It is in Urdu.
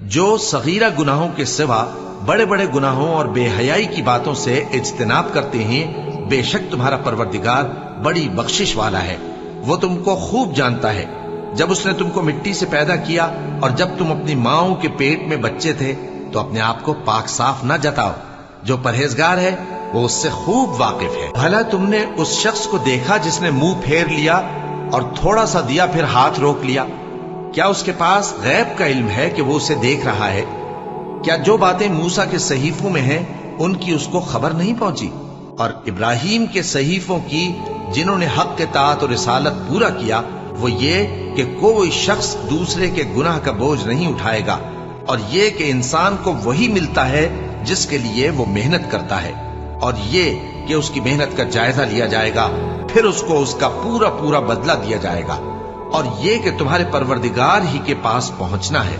جو صغیرہ گناہوں کے سوا بڑے بڑے گناہوں اور بے حیائی کی باتوں سے اجتناب کرتے ہیں، بے شک تمہارا پروردگار بڑی بخشش والا ہے، وہ تم کو خوب جانتا ہے۔ جب اس نے تم کو مٹی سے پیدا کیا اور جب تم اپنی ماؤں کے پیٹ میں بچے تھے تو اپنے آپ کو پاک صاف نہ جتاؤ، جو پرہیزگار ہے وہ اس سے خوب واقف ہے۔ بھلا تم نے اس شخص کو دیکھا جس نے منہ پھیر لیا اور تھوڑا سا دیا پھر ہاتھ روک لیا؟ کیا اس کے پاس غیب کا علم ہے کہ وہ اسے دیکھ رہا ہے؟ کیا جو باتیں موسیٰ کے صحیفوں میں ہیں ان کی اس کو خبر نہیں پہنچی؟ اور ابراہیم کے صحیفوں کی جنہوں نے حق اطاعت اور رسالت پورا کیا، وہ یہ کہ کوئی شخص دوسرے کے گناہ کا بوجھ نہیں اٹھائے گا، اور یہ کہ انسان کو وہی ملتا ہے جس کے لیے وہ محنت کرتا ہے، اور یہ کہ اس کی محنت کا جائزہ لیا جائے گا، پھر اس کو اس کا پورا پورا بدلہ دیا جائے گا، اور یہ کہ تمہارے پروردگار ہی کے پاس پہنچنا ہے۔